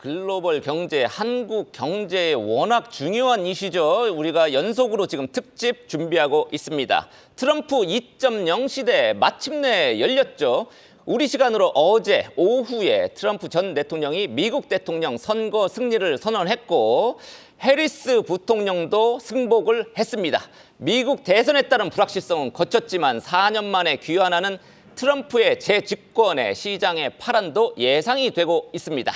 글로벌 경제, 한국 경제에 워낙 중요한 이슈죠. 우리가 연속으로 지금 특집 준비하고 있습니다. 트럼프 2.0 시대 마침내 열렸죠. 우리 시간으로 어제 오후에 트럼프 전 대통령이 미국 대통령 선거 승리를 선언했고 해리스 부통령도 승복을 했습니다. 미국 대선에 따른 불확실성은 거쳤지만 4년 만에 귀환하는 트럼프의 재집권의 시장의 파란도 예상이 되고 있습니다.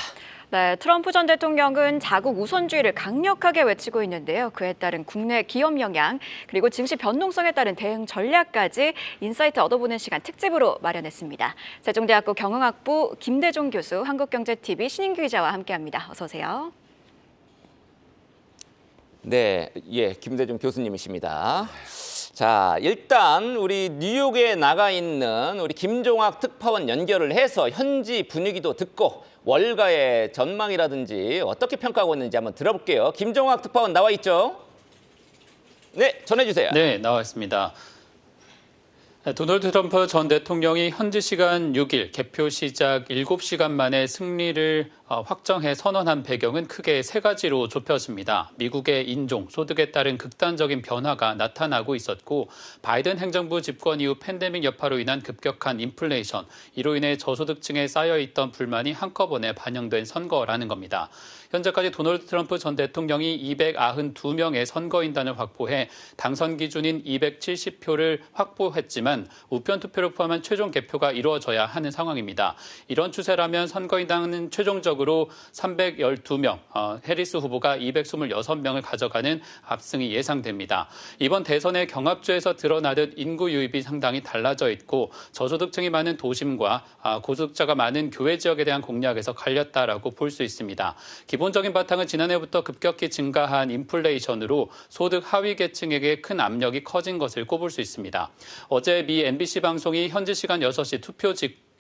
네, 트럼프 전 대통령은 자국 우선주의를 강력하게 외치고 있는데요. 그에 따른 국내 기업 영향, 그리고 증시 변동성에 따른 대응 전략까지 인사이트 얻어보는 시간 특집으로 마련했습니다. 세종대학교 경영학부 김대종 교수, 한국경제TV 신인규 기자와 함께합니다. 어서 오세요. 네, 김대중 교수님이십니다. 자, 일단 우리 뉴욕에 나가 있는 우리 김종학 특파원 연결을 해서 현지 분위기도 듣고 월가의 전망이라든지 어떻게 평가하고 있는지 한번 들어볼게요. 김종학 특파원 나와 있죠? 네, 전해주세요. 네, 나와 있습니다. 도널드 트럼프 전 대통령이 현지 시간 6일 개표 시작 7시간 만에 승리를 확정해 선언한 배경은 크게 세 가지로 좁혀집니다. 미국의 인종, 소득에 따른 극단적인 변화가 나타나고 있었고 바이든 행정부 집권 이후 팬데믹 여파로 인한 급격한 인플레이션, 이로 인해 저소득층에 쌓여있던 불만이 한꺼번에 반영된 선거라는 겁니다. 현재까지 도널드 트럼프 전 대통령이 292명의 선거인단을 확보해 당선 기준인 270표를 확보했지만 우편 투표를 포함한 최종 개표가 이루어져야 하는 상황입니다. 이런 추세라면 선거인단은 최종적으로 312명, 해리스 후보가 226명을 가져가는 압승이 예상됩니다. 이번 대선의 경합주에서 드러나듯 인구 유입이 상당히 달라져 있고 저소득층이 많은 도심과 고소득자가 많은 교외 지역에 대한 공략에서 갈렸다라고 볼 수 있습니다. 기본적인 바탕은 지난해부터 급격히 증가한 인플레이션으로 소득 하위 계층에게 큰 압력이 커진 것을 꼽을 수 있습니다. 어제 미 MBC 방송이 현지 시간 6시 투표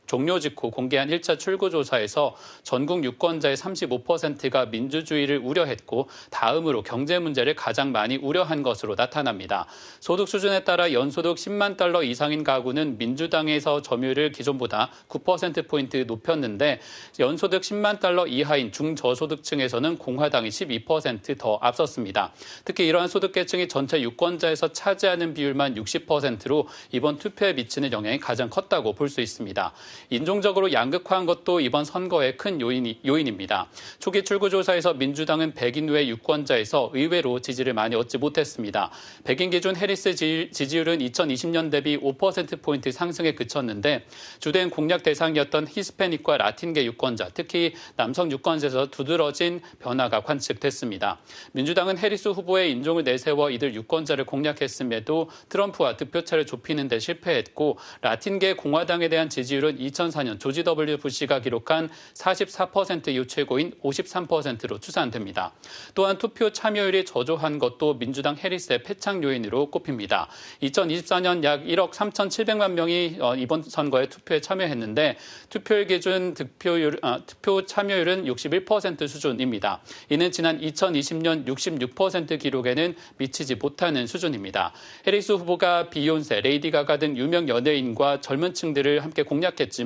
종료 직후 공개한 1차 출구조사에서 전국 유권자의 35%가 민주주의를 우려했고 다음으로 경제 문제를 가장 많이 우려한 것으로 나타납니다. 소득 수준에 따라 연소득 10만 달러 이상인 가구는 민주당에서 점유율을 기존보다 9%포인트 높였는데 연소득 10만 달러 이하인 중저소득층에서는 공화당이 12% 더 앞섰습니다. 특히 이러한 소득계층이 전체 유권자에서 차지하는 비율만 60%로 이번 투표에 미치는 영향이 가장 컸다고 볼 수 있습니다. 인종적으로 양극화한 것도 이번 선거의 큰 요인입니다. 초기 출구조사에서 민주당은 백인 외 유권자에서 의외로 지지를 많이 얻지 못했습니다. 백인 기준 해리스 지지율은 2020년 대비 5%포인트 상승에 그쳤는데 주된 공략 대상이었던 히스패닉과 라틴계 유권자, 특히 남성 유권자에서 두드러진 변화가 관측됐습니다. 민주당은 해리스 후보의 인종을 내세워 이들 유권자를 공략했음에도 트럼프와 득표차를 좁히는 데 실패했고 라틴계 공화당에 대한 지지율은 2004년 조지 W. 부시가 기록한 44% 이후 최고인 53%로 추산됩니다. 또한 투표 참여율이 저조한 것도 민주당 해리스의 패착 요인으로 꼽힙니다. 2024년 약 1억 3,700만 명이 이번 선거에 투표에 참여했는데 투표일 기준 투표 참여율은 61% 수준입니다. 이는 지난 2020년 66% 기록에는 미치지 못하는 수준입니다. 해리스 후보가 비욘세, 레이디 가가 등 유명 연예인과 젊은 층들을 함께 공략했지만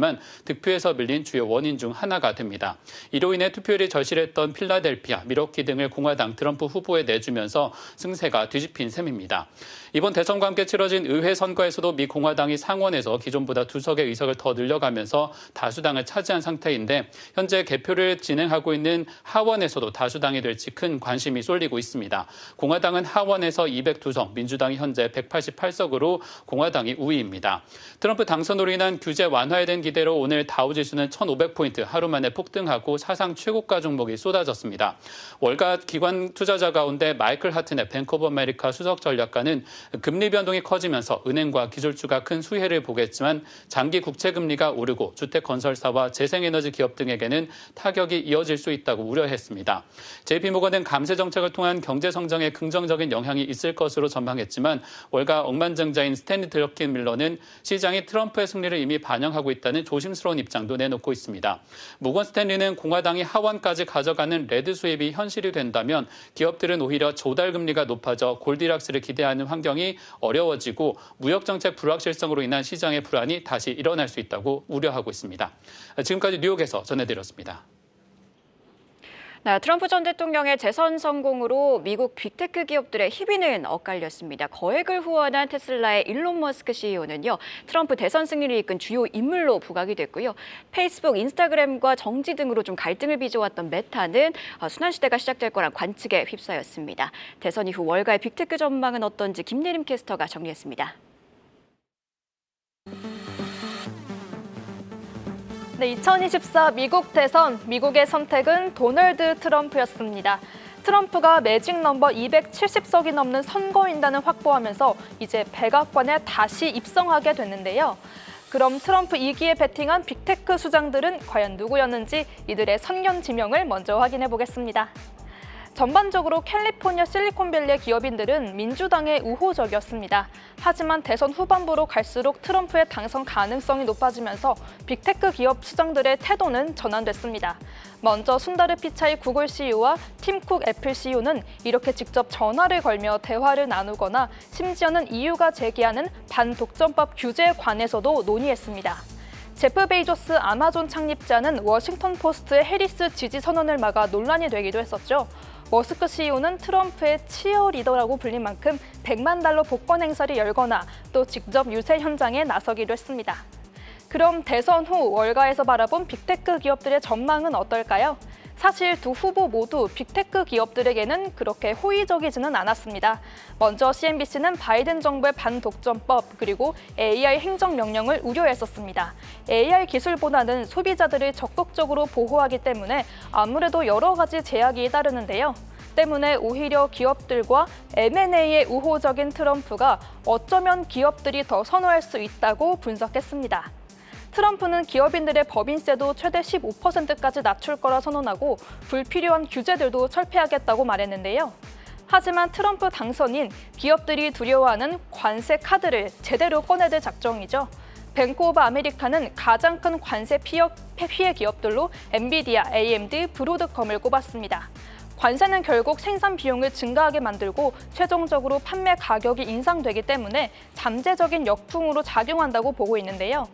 득표에서 밀린 주요 원인 중 하나가 됩니다. 이로 인해 투표율이 절실했던 필라델피아, 밀워키 등을 공화당 트럼프 후보에 내주면서 승세가 뒤집힌 셈입니다. 이번 대선과 함께 치러진 의회 선거에서도 미 공화당이 상원에서 기존보다 2석의 의석을 더 늘려가면서 다수당을 차지한 상태인데 현재 개표를 진행하고 있는 하원에서도 다수당이 될지 큰 관심이 쏠리고 있습니다. 공화당은 하원에서 202석, 민주당이 현재 188석으로 공화당이 우위입니다. 트럼프 당선으로 인한 규제 완화에 대한 기대로 오늘 다우지수는 1,500포인트 하루 만에 폭등하고 사상 최고가 종목이 쏟아졌습니다. 월가 기관 투자자 가운데 마이클 하트넷 뱅크 오브 아메리카 수석 전략가는 금리 변동이 커지면서 은행과 기술주가 큰 수혜를 보겠지만 장기 국채금리가 오르고 주택건설사와 재생에너지 기업 등에게는 타격이 이어질 수 있다고 우려했습니다. JP모건은 감세 정책을 통한 경제 성장에 긍정적인 영향이 있을 것으로 전망했지만 월가 억만장자인 스탠리 드러킨 밀러는 시장이 트럼프의 승리를 이미 반영하고 있다는 조심스러운 입장도 내놓고 있습니다. 모건 스탠리는 공화당이 하원까지 가져가는 레드 수입이 현실이 된다면 기업들은 오히려 조달금리가 높아져 골디락스를 기대하는 환경이 어려워지고 무역정책 불확실성으로 인한 시장의 불안이 다시 일어날 수 있다고 우려하고 있습니다. 지금까지 뉴욕에서 전해드렸습니다. 네, 트럼프 전 대통령의 재선 성공으로 미국 빅테크 기업들의 희비는 엇갈렸습니다. 거액을 후원한 테슬라의 일론 머스크 CEO는요, 트럼프 대선 승리를 이끈 주요 인물로 부각이 됐고요. 페이스북, 인스타그램과 정지 등으로 좀 갈등을 빚어왔던 메타는 순환 시대가 시작될 거란 관측에 휩싸였습니다. 대선 이후 월가의 빅테크 전망은 어떤지 김예림 캐스터가 정리했습니다. 네, 2024 미국 대선, 미국의 선택은 도널드 트럼프였습니다. 트럼프가 매직 넘버 270석이 넘는 선거인단을 확보하면서 이제 백악관에 다시 입성하게 됐는데요. 그럼 트럼프 2기에 베팅한 빅테크 수장들은 과연 누구였는지 이들의 선견 지명을 먼저 확인해 보겠습니다. 전반적으로 캘리포니아 실리콘밸리의 기업인들은 민주당에 우호적이었습니다. 하지만 대선 후반부로 갈수록 트럼프의 당선 가능성이 높아지면서 빅테크 기업 수장들의 태도는 전환됐습니다. 먼저 순다르 피차이 구글 CEO와 팀 쿡 애플 CEO는 이렇게 직접 전화를 걸며 대화를 나누거나 심지어는 EU가 제기하는 반독점법 규제에 관해서도 논의했습니다. 제프 베이조스 아마존 창립자는 워싱턴 포스트의 해리스 지지 선언을 막아 논란이 되기도 했었죠. 머스크 CEO는 트럼프의 치어리더라고 불린 만큼 $100만 복권 행사를 열거나 또 직접 유세 현장에 나서기도 했습니다. 그럼 대선 후 월가에서 바라본 빅테크 기업들의 전망은 어떨까요? 사실 두 후보 모두 빅테크 기업들에게는 그렇게 호의적이지는 않았습니다. 먼저 CNBC는 바이든 정부의 반독점법 그리고 AI 행정명령을 우려했었습니다. AI 기술보다는 소비자들을 적극적으로 보호하기 때문에 아무래도 여러 가지 제약이 따르는데요. 때문에 오히려 기업들과 M&A에 우호적인 트럼프가 어쩌면 기업들이 더 선호할 수 있다고 분석했습니다. 트럼프는 기업인들의 법인세도 최대 15%까지 낮출 거라 선언하고 불필요한 규제들도 철폐하겠다고 말했는데요. 하지만 트럼프 당선인 기업들이 두려워하는 관세 카드를 제대로 꺼내들 작정이죠. 뱅크 오브 아메리카는 가장 큰 관세 피해 기업들로 엔비디아, AMD, 브로드컴을 꼽았습니다. 관세는 결국 생산 비용을 증가하게 만들고 최종적으로 판매 가격이 인상되기 때문에 잠재적인 역풍으로 작용한다고 보고 있는데요.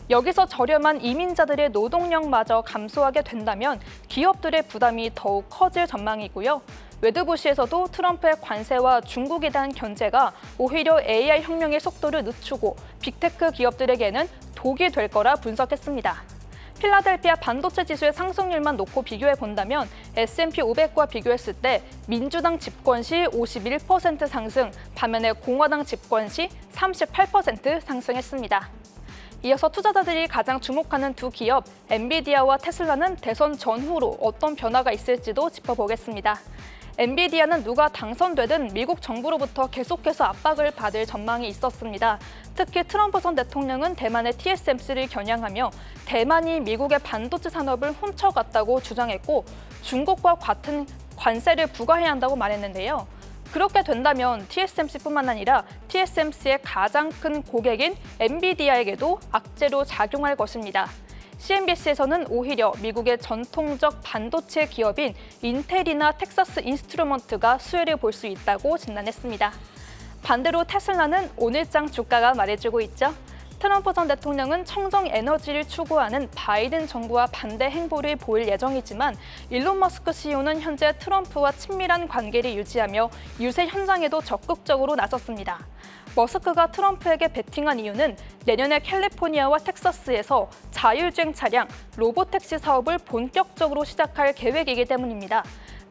여기서 저렴한 이민자들의 노동력마저 감소하게 된다면 기업들의 부담이 더욱 커질 전망이고요. 웨드부시에서도 트럼프의 관세와 중국에 대한 견제가 오히려 AI 혁명의 속도를 늦추고 빅테크 기업들에게는 독이 될 거라 분석했습니다. 필라델피아 반도체 지수의 상승률만 놓고 비교해 본다면 S&P 500과 비교했을 때 민주당 집권 시 51% 상승, 반면에 공화당 집권 시 38% 상승했습니다. 이어서 투자자들이 가장 주목하는 두 기업, 엔비디아와 테슬라는 대선 전후로 어떤 변화가 있을지도 짚어보겠습니다. 엔비디아는 누가 당선되든 미국 정부로부터 계속해서 압박을 받을 전망이 있었습니다. 특히 트럼프 전 대통령은 대만의 TSMC를 겨냥하며 대만이 미국의 반도체 산업을 훔쳐갔다고 주장했고 중국과 같은 관세를 부과해야 한다고 말했는데요. 그렇게 된다면 TSMC뿐만 아니라 TSMC의 가장 큰 고객인 엔비디아에게도 악재로 작용할 것입니다. CNBC에서는 오히려 미국의 전통적 반도체 기업인 인텔이나 텍사스 인스트루먼트가 수혜를 볼 수 있다고 진단했습니다. 반대로 테슬라는 오늘장 주가가 말해주고 있죠. 트럼프 전 대통령은 청정 에너지를 추구하는 바이든 정부와 반대 행보를 보일 예정이지만 일론 머스크 CEO는 현재 트럼프와 친밀한 관계를 유지하며 유세 현장에도 적극적으로 나섰습니다. 머스크가 트럼프에게 베팅한 이유는 내년에 캘리포니아와 텍사스에서 자율주행 차량, 로보택시 사업을 본격적으로 시작할 계획이기 때문입니다.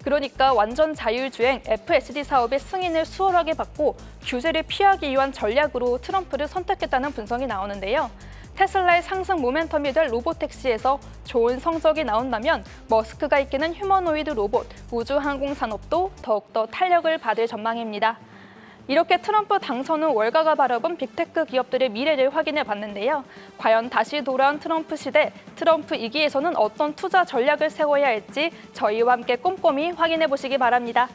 그러니까 완전 자율주행 FSD 사업의 승인을 수월하게 받고 규제를 피하기 위한 전략으로 트럼프를 선택했다는 분석이 나오는데요. 테슬라의 상승 모멘텀이 될 로보택시에서 좋은 성적이 나온다면 머스크가 이끄는 휴머노이드 로봇, 우주항공 산업도 더욱더 탄력을 받을 전망입니다. 이렇게 트럼프 당선 후 월가가 바라본 빅테크 기업들의 미래를 확인해 봤는데요. 과연 다시 돌아온 트럼프 시대, 트럼프 2기에서는 어떤 투자 전략을 세워야 할지 저희와 함께 꼼꼼히 확인해 보시기 바랍니다.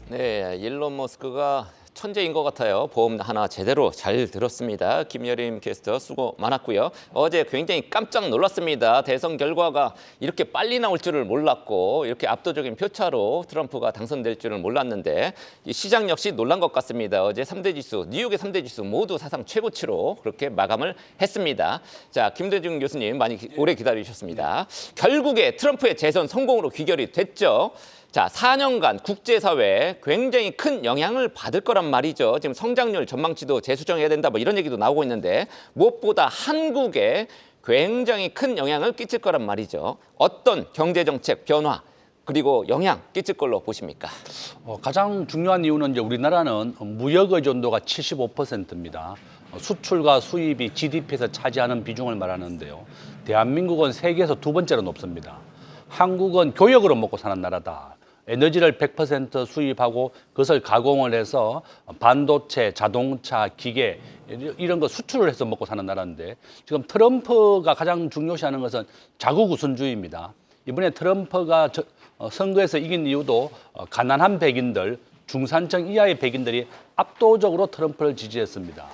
네, 일론 머스크가 천재인 것 같아요. 보험 하나 제대로 잘 들었습니다. 김여림 캐스터 수고 많았고요. 어제 굉장히 깜짝 놀랐습니다. 대선 결과가 이렇게 빨리 나올 줄을 몰랐고 이렇게 압도적인 표차로 트럼프가 당선될 줄은 몰랐는데 이 시장 역시 놀란 것 같습니다. 어제 3대 지수, 뉴욕의 3대 지수 모두 사상 최고치로 그렇게 마감을 했습니다. 자, 김대중 교수님 많이 오래 기다리셨습니다. 결국에 트럼프의 재선 성공으로 귀결이 됐죠. 자, 4년간 국제사회에 굉장히 큰 영향을 받을 거란 말이죠. 지금 성장률 전망치도 재수정해야 된다 뭐 이런 얘기도 나오고 있는데 무엇보다 한국에 굉장히 큰 영향을 끼칠 거란 말이죠. 어떤 경제정책 변화 그리고 영향 끼칠 걸로 보십니까? 가장 중요한 이유는 이제 우리나라는 무역 의존도가 75%입니다. 수출과 수입이 GDP에서 차지하는 비중을 말하는데요. 대한민국은 세계에서 두 번째로 높습니다. 한국은 교역으로 먹고 사는 나라다. 에너지를 100% 수입하고 그것을 가공을 해서 반도체, 자동차, 기계 이런 거 수출을 해서 먹고 사는 나라인데 지금 트럼프가 가장 중요시하는 것은 자국 우선주의입니다. 이번에 트럼프가 선거에서 이긴 이유도 가난한 백인들, 중산층 이하의 백인들이 압도적으로 트럼프를 지지했습니다.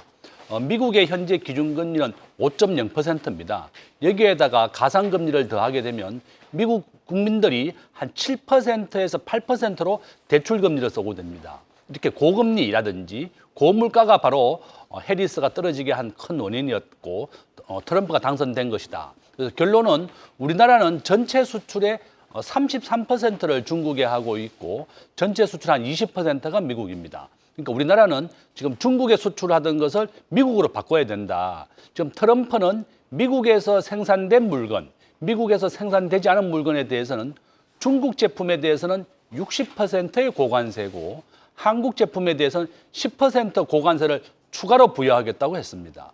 미국의 현재 기준금리는 5.0%입니다. 여기에다가 가상금리를 더하게 되면 미국 국민들이 한 7%에서 8%로 대출금리를 쓰고 됩니다. 이렇게 고금리라든지 고물가가 바로 해리스가 떨어지게 한 큰 원인이었고 트럼프가 당선된 것이다. 그래서 결론은 우리나라는 전체 수출의 33%를 중국에 하고 있고 전체 수출 한 20%가 미국입니다. 그러니까 우리나라는 지금 중국에 수출하던 것을 미국으로 바꿔야 된다. 지금 트럼프는 미국에서 생산된 물건, 미국에서 생산되지 않은 물건에 대해서는 중국 제품에 대해서는 60%의 고관세고 한국 제품에 대해서는 10% 고관세를 추가로 부여하겠다고 했습니다.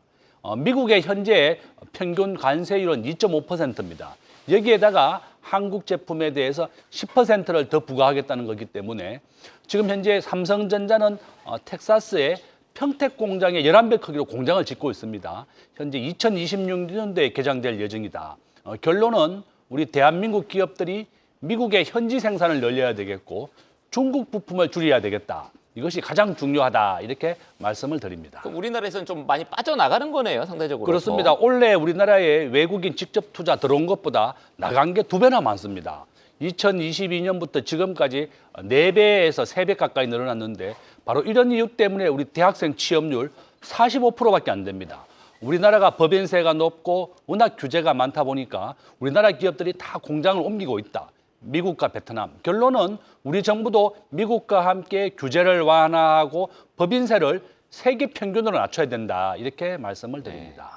미국의 현재 평균 관세율은 2.5%입니다. 여기에다가 한국 제품에 대해서 10%를 더 부과하겠다는 거기 때문에 지금 현재 삼성전자는 텍사스의 평택 공장에 11배 크기로 공장을 짓고 있습니다. 현재 2026년도에 개장될 예정이다. 결론은 우리 대한민국 기업들이 미국의 현지 생산을 늘려야 되겠고 중국 부품을 줄여야 되겠다. 이것이 가장 중요하다 이렇게 말씀을 드립니다. 그럼 우리나라에서는 좀 많이 빠져나가는 거네요, 상대적으로. 그렇습니다. 올해 우리나라에 외국인 직접 투자 들어온 것보다 나간 게 2배나 많습니다. 2022년부터 지금까지 4배에서 3배 가까이 늘어났는데 바로 이런 이유 때문에 우리 대학생 취업률 45%밖에 안 됩니다. 우리나라가 법인세가 높고 워낙 규제가 많다 보니까 우리나라 기업들이 다 공장을 옮기고 있다. 미국과 베트남. 결론은 우리 정부도 미국과 함께 규제를 완화하고 법인세를 세계 평균으로 낮춰야 된다. 이렇게 말씀을 드립니다.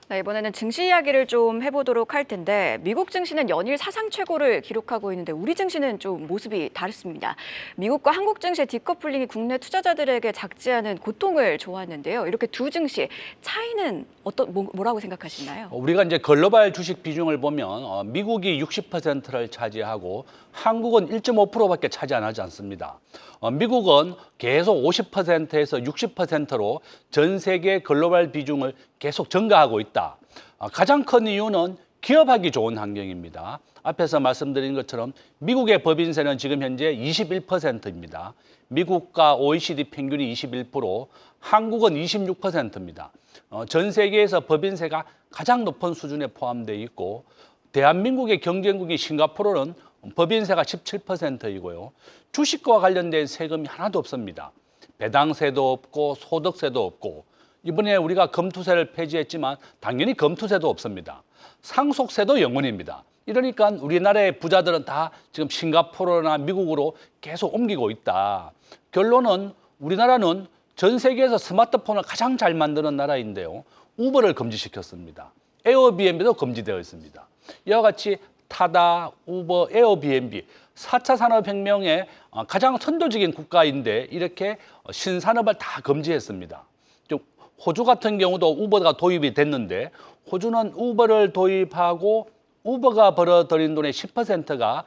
네, 이번에는 증시 이야기를 좀 해보도록 할 텐데 미국 증시는 연일 사상 최고를 기록하고 있는데 우리 증시는 좀 모습이 다릅니다. 미국과 한국 증시의 디커플링이 국내 투자자들에게 작지 않은 고통을 줘왔는데요. 이렇게 두 증시 차이는 뭐라고 생각하시나요? 우리가 이제 글로벌 주식 비중을 보면 미국이 60%를 차지하고 한국은 1.5%밖에 차지 안 하지 않습니다. 미국은 계속 50%에서 60%로 전 세계 글로벌 비중을 계속 증가하고 있다. 가장 큰 이유는 기업하기 좋은 환경입니다. 앞에서 말씀드린 것처럼 미국의 법인세는 지금 현재 21%입니다. 미국과 OECD 평균이 21%, 한국은 26%입니다. 전 세계에서 법인세가 가장 높은 수준에 포함되어 있고 대한민국의 경쟁국인 싱가포르는 법인세가 17%이고요. 주식과 관련된 세금이 하나도 없습니다. 배당세도 없고 소득세도 없고 이번에 우리가 검투세를 폐지했지만 당연히 검투세도 없습니다. 상속세도 0원입니다. 이러니까 우리나라의 부자들은 다 지금 싱가포르나 미국으로 계속 옮기고 있다. 결론은 우리나라는 전 세계에서 스마트폰을 가장 잘 만드는 나라인데요. 우버를 금지시켰습니다. 에어비앤비도 금지되어 있습니다. 이와 같이 타다, 우버, 에어비앤비 4차 산업혁명의 가장 선도적인 국가인데 이렇게 신산업을 다 금지했습니다. 호주 같은 경우도 우버가 도입이 됐는데 호주는 우버를 도입하고 우버가 벌어들인 돈의 10%가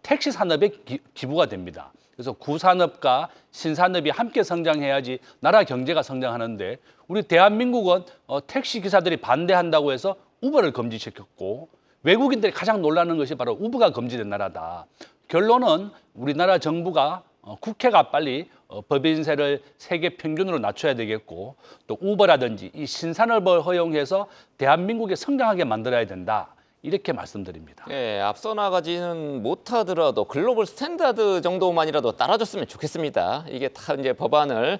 택시 산업에 기부가 됩니다. 그래서 구산업과 신산업이 함께 성장해야지 나라 경제가 성장하는데 우리 대한민국은 택시 기사들이 반대한다고 해서 우버를 금지시켰고 외국인들이 가장 놀라는 것이 바로 우버가 금지된 나라다. 결론은 우리나라 정부가 국회가 빨리 법인세를 세계 평균으로 낮춰야 되겠고 또 우버라든지 이 신산업을 허용해서 대한민국에 성장하게 만들어야 된다. 이렇게 말씀드립니다. 예, 앞서 나가지는 못하더라도 글로벌 스탠다드 정도만이라도 따라줬으면 좋겠습니다. 이게 다 이제 법안을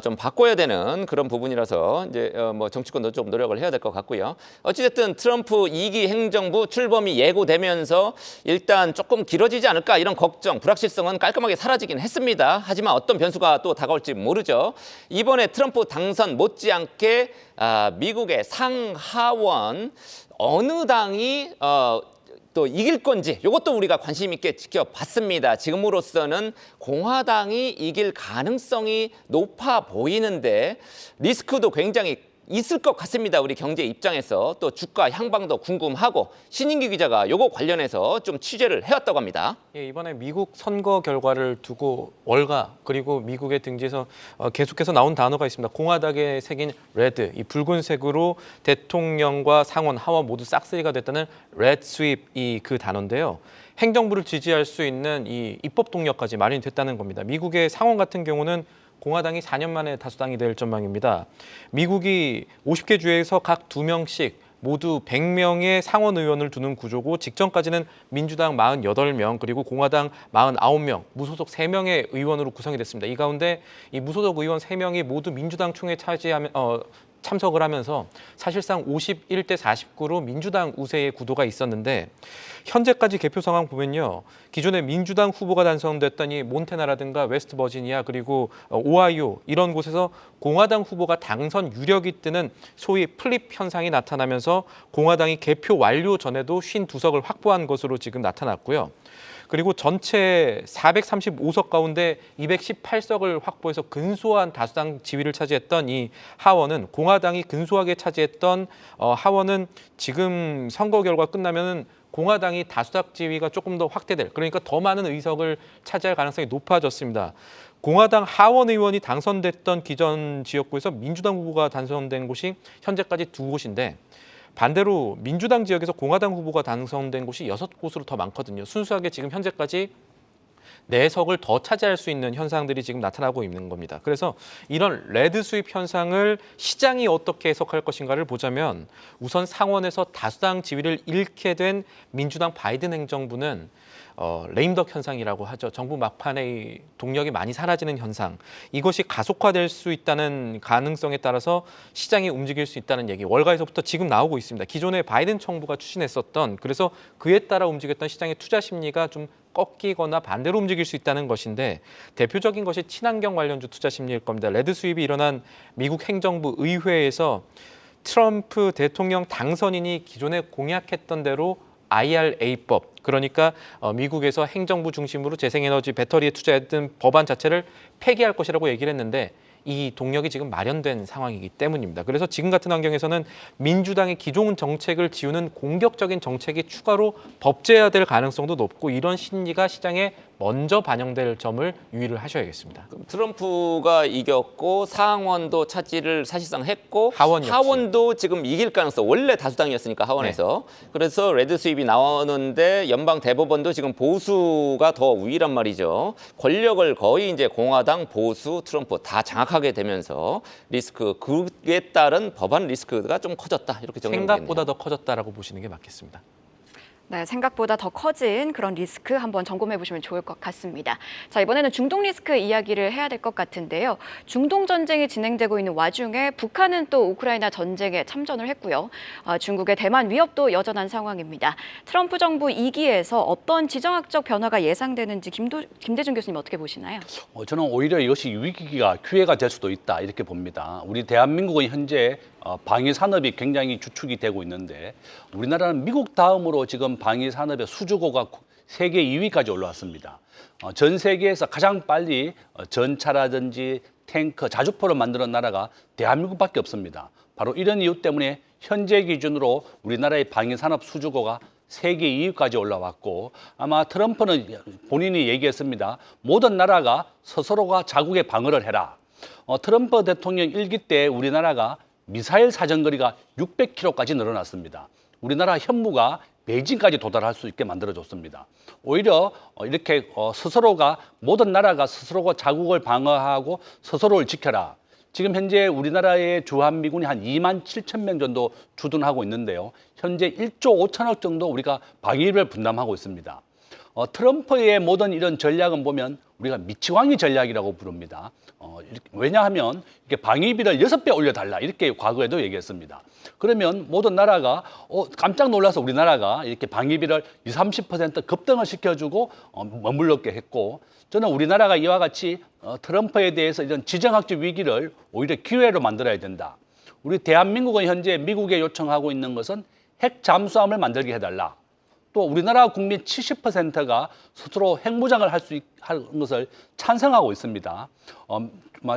좀 바꿔야 되는 그런 부분이라서 이제 뭐 정치권도 좀 노력을 해야 될 것 같고요. 어찌됐든 트럼프 2기 행정부 출범이 예고되면서 일단 조금 길어지지 않을까 이런 걱정, 불확실성은 깔끔하게 사라지긴 했습니다. 하지만 어떤 변수가 또 다가올지 모르죠. 이번에 트럼프 당선 못지않게 미국의 상하원 어느 당이 또 이길 건지 이것도 우리가 관심 있게 지켜봤습니다. 지금으로서는 공화당이 이길 가능성이 높아 보이는데 리스크도 굉장히 있을 것 같습니다. 우리 경제 입장에서 또 주가 향방도 궁금하고 신인기 기자가 요거 관련해서 좀 취재를 해왔다고 합니다. 예, 이번에 미국 선거 결과를 두고 월가 그리고 미국의 등지에서 계속해서 나온 단어가 있습니다. 공화당에 새긴 레드, 이 붉은색으로 대통령과 상원, 하원 모두 싹쓸이가 됐다는 레드 스윕이 그 단어인데요. 행정부를 지지할 수 있는 이 입법 동력까지 마련이 됐다는 겁니다. 미국의 상원 같은 경우는 공화당이 4년 만에 다수당이 될 전망입니다. 미국이 50개 주에서 각 2명씩 모두 100명의 상원 의원을 두는 구조고 직전까지는 민주당 48명 그리고 공화당 49명, 무소속 3명의 의원으로 구성이 됐습니다. 이 가운데 이 무소속 의원 3명이 모두 민주당 총회 참석을 하면서 사실상 51대 49로 민주당 우세의 구도가 있었는데 현재까지 개표 상황 보면요. 기존에 민주당 후보가 당선됐던 이 몬태나라든가 웨스트 버지니아 그리고 오하이오 이런 곳에서 공화당 후보가 당선 유력이 뜨는 소위 플립 현상이 나타나면서 공화당이 개표 완료 전에도 52석을 확보한 것으로 지금 나타났고요. 그리고 전체 435석 가운데 218석을 확보해서 근소한 다수당 지위를 차지했던 이 하원은 공화당이 근소하게 차지했던 하원은 지금 선거 결과 끝나면은 공화당이 다수당 지위가 조금 더 확대될 그러니까 더 많은 의석을 차지할 가능성이 높아졌습니다. 공화당 하원 의원이 당선됐던 기존 지역구에서 민주당 후보가 당선된 곳이 현재까지 2곳인데 반대로 민주당 지역에서 공화당 후보가 당선된 곳이 6곳으로 더 많거든요. 순수하게 지금 현재까지 4석을 더 차지할 수 있는 현상들이 지금 나타나고 있는 겁니다. 그래서 이런 레드 스윕 현상을 시장이 어떻게 해석할 것인가를 보자면 우선 상원에서 다수당 지위를 잃게 된 민주당 바이든 행정부는 레임덕 현상이라고 하죠. 정부 막판의 동력이 많이 사라지는 현상. 이것이 가속화될 수 있다는 가능성에 따라서 시장이 움직일 수 있다는 얘기. 월가에서부터 지금 나오고 있습니다. 기존에 바이든 정부가 추진했었던 그래서 그에 따라 움직였던 시장의 투자 심리가 좀 꺾이거나 반대로 움직일 수 있다는 것인데 대표적인 것이 친환경 관련주 투자 심리일 겁니다. 레드 스윕이 일어난 미국 행정부 의회에서 트럼프 대통령 당선인이 기존에 공약했던 대로 IRA법, 그러니까 미국에서 행정부 중심으로 재생에너지 배터리에 투자했던 법안 자체를 폐기할 것이라고 얘기를 했는데 이 동력이 지금 마련된 상황이기 때문입니다. 그래서 지금 같은 환경에서는 민주당의 기존 정책을 지우는 공격적인 정책이 추가로 법제화될 가능성도 높고 이런 심리가 시장에 먼저 반영될 점을 유의를 하셔야겠습니다. 트럼프가 이겼고 상원도 차지를 사실상 했고 하원 역시. 하원도 지금 이길 가능성 원래 다수당이었으니까 하원에서 그래서 레드 스윕이 나오는데 연방 대법원도 지금 보수가 더 우위란 말이죠. 권력을 거의 이제 공화당, 보수, 트럼프 다 장악하게 되면서 리스크 그에 따른 법안 리스크가 좀 커졌다 이렇게 정리되겠네요. 생각보다 더 커졌다라고 보시는 게 맞겠습니다. 네, 생각보다 더 커진 그런 리스크 한번 점검해 보시면 좋을 것 같습니다. 자, 이번에는 중동 리스크 이야기를 해야 될 것 같은데요. 중동 전쟁이 진행되고 있는 와중에 북한은 또 우크라이나 전쟁에 참전을 했고요. 중국의 대만 위협도 여전한 상황입니다. 트럼프 정부 2기에서 어떤 지정학적 변화가 예상되는지 김대중 교수님 어떻게 보시나요? 저는 오히려 이것이 위기가 기회가 될 수도 있다 이렇게 봅니다. 우리 대한민국은 현재 방위 산업이 굉장히 주축이 되고 있는데 우리나라는 미국 다음으로 지금 방위 산업의 수주고가 세계 2위까지 올라왔습니다. 전 세계에서 가장 빨리 전차라든지 탱크, 자주포를 만드는 나라가 대한민국밖에 없습니다. 바로 이런 이유 때문에 현재 기준으로 우리나라의 방위 산업 수주고가 세계 2위까지 올라왔고 아마 트럼프는 본인이 얘기했습니다. 모든 나라가 스스로가 자국의 방어를 해라. 트럼프 대통령 1기 때 우리나라가 미사일 사정거리가 600km까지 늘어났습니다. 우리나라 현무가 베이징까지 도달할 수 있게 만들어줬습니다. 오히려 이렇게 스스로가 모든 나라가 스스로가 자국을 방어하고 스스로를 지켜라. 지금 현재 우리나라의 주한미군이 한 2만 7천 명 정도 주둔하고 있는데요. 현재 1조 5천억 정도 우리가 방위비를 분담하고 있습니다. 트럼프의 모든 이런 전략은 보면 우리가 미치광이 전략이라고 부릅니다. 왜냐하면 이렇게 방위비를 6배 올려달라 이렇게 과거에도 얘기했습니다. 그러면 모든 나라가 깜짝 놀라서 우리나라가 이렇게 방위비를 20, 30% 급등을 시켜주고 머물렀게 했고, 저는 우리나라가 이와 같이 트럼프에 대해서 이런 지정학적 위기를 오히려 기회로 만들어야 된다. 우리 대한민국은 현재 미국에 요청하고 있는 것은 핵 잠수함을 만들게 해달라. 또 우리나라 국민 70%가 스스로 핵무장을 하는 것을 찬성하고 있습니다.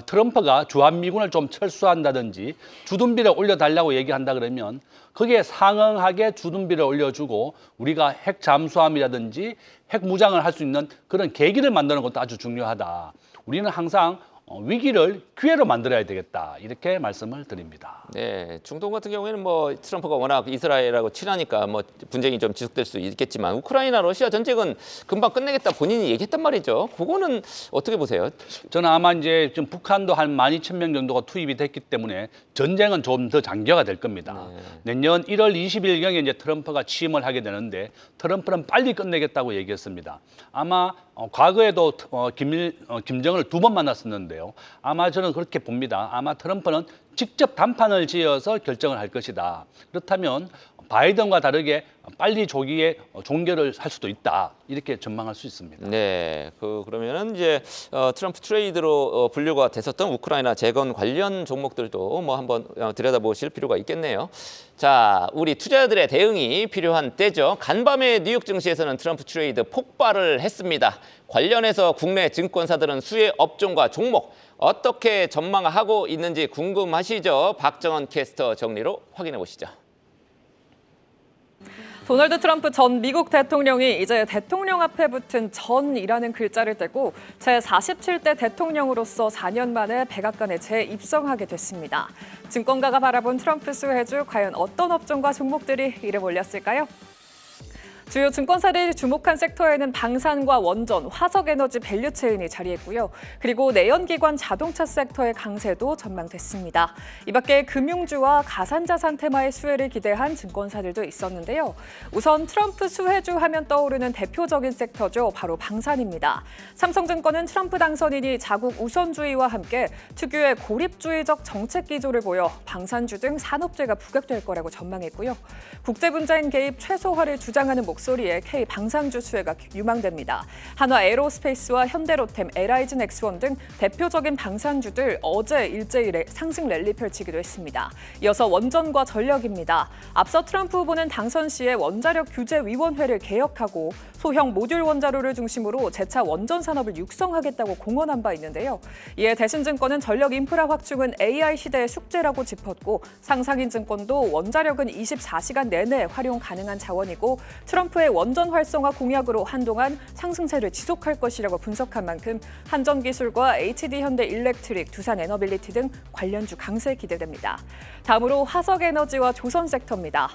트럼프가 주한미군을 좀 철수한다든지 주둔비를 올려달라고 얘기한다 그러면 거기에 상응하게 주둔비를 올려주고 우리가 핵 잠수함이라든지 핵무장을 할 수 있는 그런 계기를 만드는 것도 아주 중요하다. 우리는 항상 위기를 기회로 만들어야 되겠다 이렇게 말씀을 드립니다. 네, 중동 같은 경우에는 뭐 트럼프가 워낙 이스라엘하고 친하니까 뭐 분쟁이 좀 지속될 수 있겠지만 우크라이나 러시아 전쟁은 금방 끝내겠다 본인이 얘기했단 말이죠. 그거는 어떻게 보세요? 저는 아마 이제 좀 북한도 한 12,000명 정도가 투입이 됐기 때문에 전쟁은 좀 더 장기화가 될 겁니다. 내년 1월 20일경에 이제 트럼프가 취임을 하게 되는데 트럼프는 빨리 끝내겠다고 얘기했습니다. 아마 과거에도 김정은을 2번 만났었는데요. 아마 저는 그렇게 봅니다. 아마 트럼프는 직접 단판을 지어서 결정을 할 것이다. 그렇다면 바이든과 다르게 빨리 조기에 종결을 할 수도 있다. 이렇게 전망할 수 있습니다. 네, 그러면은 이제 트럼프 트레이드로 분류가 됐었던 우크라이나 재건 관련 종목들도 뭐 한번 들여다보실 필요가 있겠네요. 자, 우리 투자자들의 대응이 필요한 때죠. 간밤에 뉴욕 증시에서는 트럼프 트레이드 폭발을 했습니다. 관련해서 국내 증권사들은 수혜 업종과 종목 어떻게 전망하고 있는지 궁금하시죠? 박정원 캐스터 정리로 확인해 보시죠. 도널드 트럼프 전 미국 대통령이 이제 대통령 앞에 붙은 전이라는 글자를 떼고 제47대 대통령으로서 4년 만에 백악관에 재입성하게 됐습니다. 증권가가 바라본 트럼프 수혜주 과연 어떤 업종과 종목들이 이름 올렸을까요? 주요 증권사들이 주목한 섹터에는 방산과 원전, 화석에너지 밸류체인이 자리했고요. 그리고 내연기관 자동차 섹터의 강세도 전망됐습니다. 이 밖에 금융주와 가산자산 테마의 수혜를 기대한 증권사들도 있었는데요. 우선 트럼프 수혜주 하면 떠오르는 대표적인 섹터죠. 바로 방산입니다. 삼성증권은 트럼프 당선인이 자국 우선주의와 함께 특유의 고립주의적 정책 기조를 보여 방산주 등 산업재가 부각될 거라고 전망했고요. 국제분자인 개입 최소화를 주장하는 목소리에 K 방산주 수혜가 유망됩니다. 한화 에어로스페이스와 현대로템, LIG 넥스원 등 대표적인 방산주들 어제 일제히 상승 랠리 펼치기도 했습니다. 이어서 원전과 전력입니다. 앞서 트럼프 후보는 당선 시에 원자력 규제위원회를 개혁하고 소형 모듈 원자로를 중심으로 재차 원전 산업을 육성하겠다고 공언한 바 있는데요. 이에 대신증권은 전력 인프라 확충은 AI 시대의 숙제라고 짚었고 상상인증권도 원자력은 24시간 내내 활용 가능한 자원이고 트럼프의 원전 활성화 공약으로 한동안 상승세를 지속할 것이라고 분석한 만큼 한전기술과 HD현대일렉트릭, 두산에너빌리티 등 관련주 강세 기대됩니다. 다음으로 화석에너지와 조선 섹터입니다.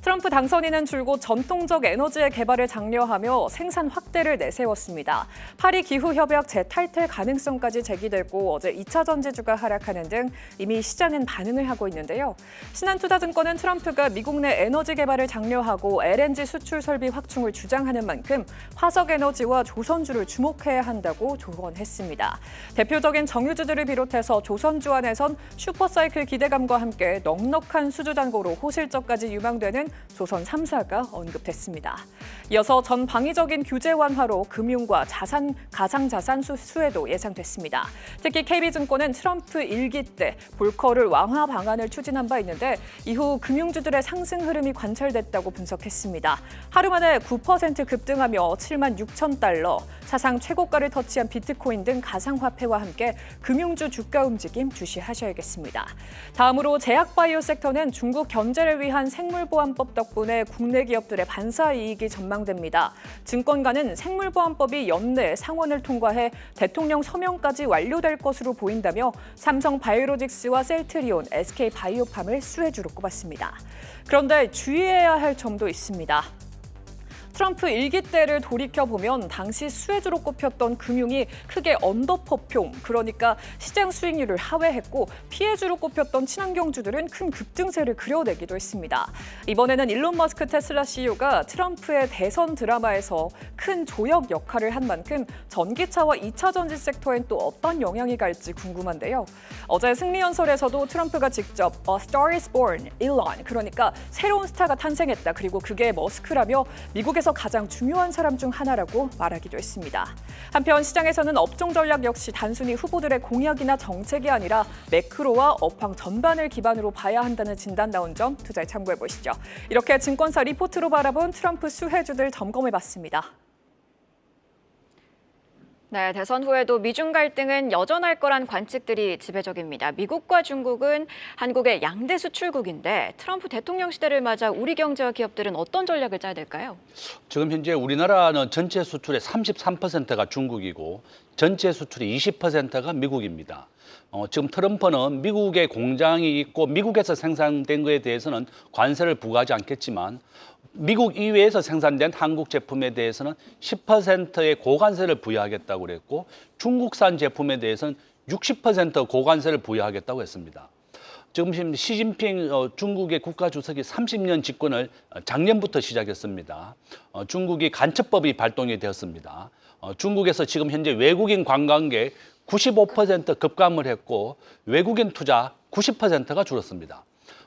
트럼프 당선인은 줄곧 전통적 에너지의 개발을 장려하며 생산 확대를 내세웠습니다. 파리 기후협약 재탈퇴 가능성까지 제기됐고 어제 2차 전지주가 하락하는 등 이미 시장은 반응을 하고 있는데요. 신한투자증권은 트럼프가 미국 내 에너지 개발을 장려하고 LNG 수출 설비 확충을 주장하는 만큼 화석에너지와 조선주를 주목해야 한다고 조언했습니다. 대표적인 정유주들을 비롯해서 조선주 안에선 슈퍼사이클 기대감과 함께 넉넉한 수주잔고로 호실적까지 유망되는 조선 3사가 언급됐습니다. 이어서 전 방위적인 규제 완화로 금융과 가상자산 수혜도 예상됐습니다. 특히 KB증권은 트럼프 1기 때 볼커를 완화 방안을 추진한 바 있는데 이후 금융주들의 상승 흐름이 관찰됐다고 분석했습니다. 하루 만에 9% 급등하며 7만 6천 달러, 사상 최고가를 터치한 비트코인 등 가상화폐와 함께 금융주 주가 움직임 주시하셔야겠습니다. 다음으로 제약바이오 섹터는 중국 견제를 위한 생물보안법 보호법 덕분에 국내 기업들의 반사 이익이 전망됩니다. 증권가는 생물보안법이 연내 상원을 통과해 대통령 서명까지 완료될 것으로 보인다며 삼성 바이오로직스와 셀트리온, SK 바이오팜을 수혜주로 꼽았습니다. 그런데 주의해야 할 점도 있습니다. 트럼프 1기 때를 돌이켜보면 당시 수혜주로 꼽혔던 금융이 크게 언더퍼폼, 그러니까 시장 수익률을 하회했고 피해주로 꼽혔던 친환경주들은 큰 급증세를 그려내기도 했습니다. 이번에는 일론 머스크 테슬라 CEO가 트럼프의 대선 드라마에서 큰 조역 역할을 한 만큼 전기차와 2차 전지 섹터엔 또 어떤 영향이 갈지 궁금한데요. 어제 승리 연설에서도 트럼프가 직접 A star is born, 일론, 그러니까 새로운 스타가 탄생했다. 그리고 그게 머스크라며 미국에서 가장 중요한 사람 중 하나라고 말하기도 했습니다. 한편 시장에서는 업종 전략 역시 단순히 후보들의 공약이나 정책이 아니라 매크로와 업황 전반을 기반으로 봐야 한다는 진단 나온 점 투자에 참고해 보시죠. 이렇게 증권사 리포트로 바라본 트럼프 수혜주들 점검해봤습니다. 네, 대선 후에도 미중 갈등은 여전할 거란 관측들이 지배적입니다. 미국과 중국은 한국의 양대 수출국인데 트럼프 대통령 시대를 맞아 우리 경제와 기업들은 어떤 전략을 짜야 될까요? 지금 현재 우리나라는 전체 수출의 33%가 중국이고 전체 수출의 20%가 미국입니다. 지금 트럼프는 미국의 공장이 있고 미국에서 생산된 것에 대해서는 관세를 부과하지 않겠지만 미국 이외에서 생산된 한국 제품에 대해서는 10%의 고관세를 부여하겠다고 그랬고 중국산 제품에 대해서는 60% 고관세를 부여하겠다고 했습니다. 지금 시진핑 중국의 국가주석이 30년 집권을 작년부터 시작했습니다. 중국이 간첩법이 발동이 되었습니다. 중국에서 지금 현재 외국인 관광객 95% 급감을 했고 외국인 투자 90%가 줄었습니다.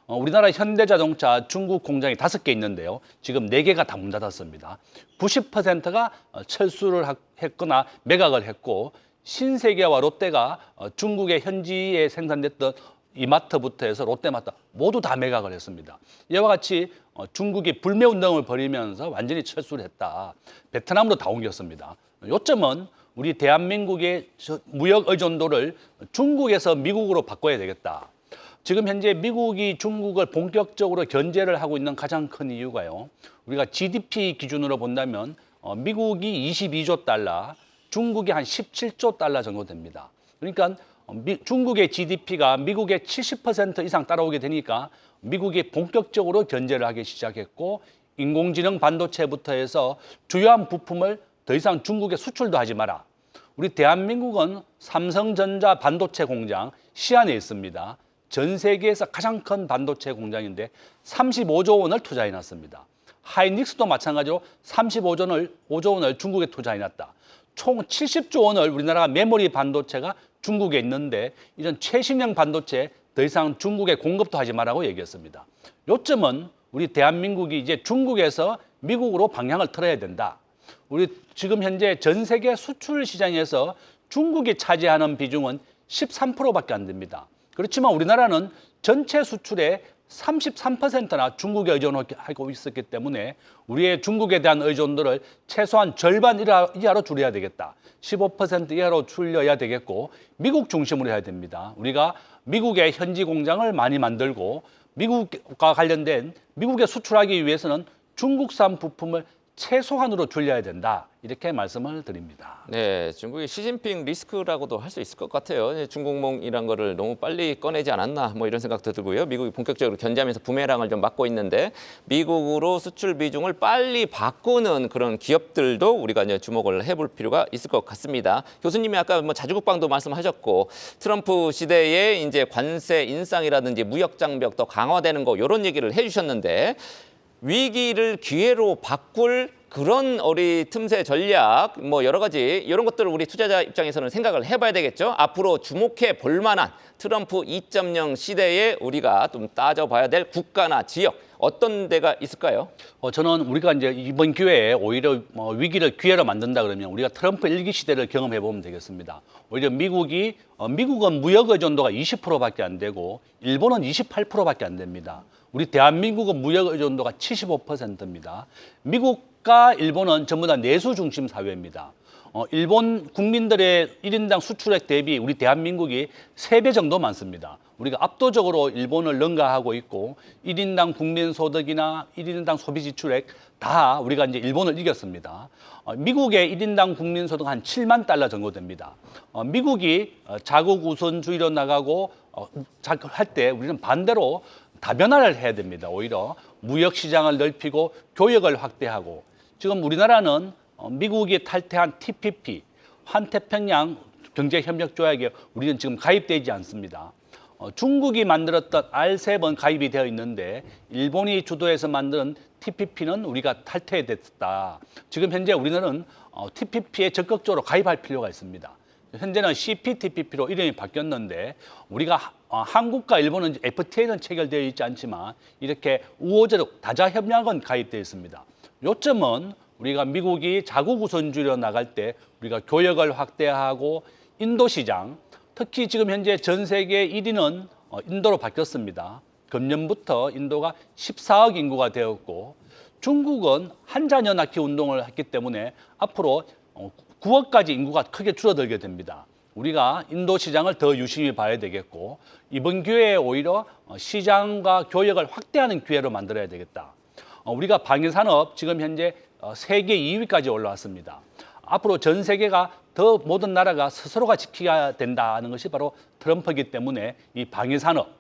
우리나라 현대자동차 중국 공장이 5개 있는데요. 지금 4개가 다 문 닫았습니다. 90%가 철수를 했거나 매각을 했고 신세계와 롯데가 중국의 현지에 생산됐던 이마트부터 해서 롯데마트 모두 다 매각을 했습니다. 이와 같이 중국이 불매운동을 벌이면서 완전히 철수를 했다. 베트남으로 다 옮겼습니다. 요점은 우리 대한민국의 무역 의존도를 중국에서 미국으로 바꿔야 되겠다. 지금 현재 미국이 중국을 본격적으로 견제를 하고 있는 가장 큰 이유가요. 우리가 GDP 기준으로 본다면 미국이 22조 달러, 중국이 한 17조 달러 정도 됩니다. 그러니까 중국의 GDP가 미국의 70% 이상 따라오게 되니까 미국이 본격적으로 견제를 하기 시작했고 인공지능 반도체부터 해서 주요한 부품을 더 이상 중국에 수출도 하지 마라. 우리 대한민국은 삼성전자 반도체 공장 시안에 있습니다. 전 세계에서 가장 큰 반도체 공장인데 35조 원을 투자해 놨습니다. 하이닉스도 마찬가지로 35조 원을 중국에 투자해 놨다. 총 70조 원을 우리나라가 메모리 반도체가 중국에 있는데 이런 최신형 반도체 더 이상 중국에 공급도 하지 말라고 얘기했습니다. 요점은 우리 대한민국이 이제 중국에서 미국으로 방향을 틀어야 된다. 우리 지금 현재 전 세계 수출 시장에서 중국이 차지하는 비중은 13%밖에 안 됩니다. 그렇지만 우리나라는 전체 수출의 33%나 중국에 의존하고 있었기 때문에 우리의 중국에 대한 의존도를 최소한 절반 이하로 줄여야 되겠다. 15% 이하로 줄여야 되겠고 미국 중심으로 해야 됩니다. 우리가 미국의 현지 공장을 많이 만들고 미국과 관련된 미국에 수출하기 위해서는 중국산 부품을 최소한으로 줄여야 된다. 이렇게 말씀을 드립니다. 네, 중국이 시진핑 리스크라고도 할 수 있을 것 같아요. 중국몽이란 거를 너무 빨리 꺼내지 않았나 뭐 이런 생각도 들고요. 미국이 본격적으로 견제하면서 부메랑을 좀 맞고 있는데 미국으로 수출 비중을 빨리 바꾸는 그런 기업들도 우리가 이제 주목을 해볼 필요가 있을 것 같습니다. 교수님이 아까 뭐 자주국방도 말씀하셨고 트럼프 시대에 이제 관세 인상이라든지 무역 장벽 더 강화되는 거 이런 얘기를 해주셨는데. 위기를 기회로 바꿀 그런 우리 틈새 전략 뭐 여러 가지 이런 것들을 우리 투자자 입장에서는 생각을 해봐야 되겠죠. 앞으로 주목해 볼 만한 트럼프 2.0 시대에 우리가 좀 따져봐야 될 국가나 지역 어떤 데가 있을까요? 저는 우리가 이제 이번 기회에 오히려 위기를 기회로 만든다 그러면 우리가 트럼프 1기 시대를 경험해 보면 되겠습니다. 오히려 미국은 무역 의존도가 20%밖에 안 되고 일본은 28%밖에 안 됩니다. 우리 대한민국은 무역 의존도가 75%입니다. 미국과 미국과 일본은 전부 다 내수 중심 사회입니다. 일본 국민들의 1인당 수출액 대비 우리 대한민국이 3배 정도 많습니다. 우리가 압도적으로 일본을 능가하고 있고 1인당 국민 소득이나 1인당 소비 지출액 다 우리가 이제 일본을 이겼습니다. 미국의 1인당 국민 소득 한 7만 달러 정도 됩니다. 미국이 자국 우선주의로 나가고 할 때 우리는 반대로 다변화를 해야 됩니다. 오히려 무역 시장을 넓히고 교역을 확대하고 지금 우리나라는 미국이 탈퇴한 TPP, 환태평양 경제협력조약에 우리는 지금 가입되지 않습니다. 중국이 만들었던 RCEP은 가입이 되어 있는데 일본이 주도해서 만든 TPP는 우리가 탈퇴됐다. 지금 현재 우리는 TPP에 적극적으로 가입할 필요가 있습니다. 현재는 CPTPP로 이름이 바뀌었는데 우리가 한국과 일본은 FTA는 체결되어 있지 않지만 이렇게 우호적 다자협약은 가입되어 있습니다. 요점은 우리가 미국이 자국 우선주의로 나갈 때 우리가 교역을 확대하고 인도 시장, 특히 지금 현재 전 세계 1위는 인도로 바뀌었습니다. 금년부터 인도가 14억 인구가 되었고 중국은 한자녀 낳기 운동을 했기 때문에 앞으로 9억까지 인구가 크게 줄어들게 됩니다. 우리가 인도 시장을 더 유심히 봐야 되겠고 이번 기회에 오히려 시장과 교역을 확대하는 기회로 만들어야 되겠다. 우리가 방위산업 지금 현재 세계 2위까지 올라왔습니다. 앞으로 전 세계가 더 모든 나라가 스스로가 지켜야 된다는 것이 바로 트럼프이기 때문에 이 방위산업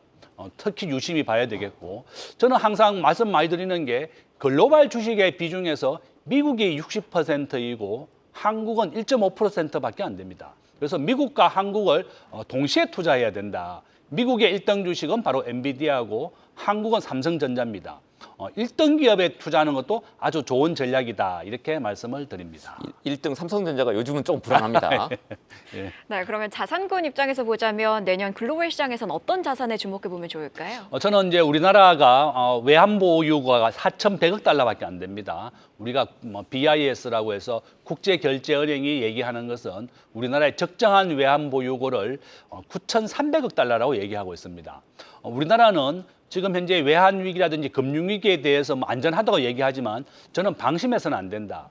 특히 유심히 봐야 되겠고 저는 항상 말씀 많이 드리는 게 글로벌 주식의 비중에서 미국이 60%이고 한국은 1.5%밖에 안 됩니다. 그래서 미국과 한국을 동시에 투자해야 된다. 미국의 1등 주식은 바로 엔비디아고 한국은 삼성전자입니다. 1등 기업에 투자하는 것도 아주 좋은 전략이다. 이렇게 말씀을 드립니다. 1등 삼성전자가 요즘은 조금 불안합니다. 예. 네, 그러면 자산군 입장에서 보자면 내년 글로벌 시장에선 어떤 자산에 주목해 보면 좋을까요? 저는 이제 우리나라가 외환보유고가 4,100억 달러밖에 안 됩니다. 우리가 BIS라고 해서 국제결제은행이 얘기하는 것은 우리나라의 적정한 외환보유고를 9,300억 달러라고 얘기하고 있습니다. 우리나라는 지금 현재 외환위기라든지 금융위기에 대해서 안전하다고 얘기하지만 저는 방심해서는 안 된다.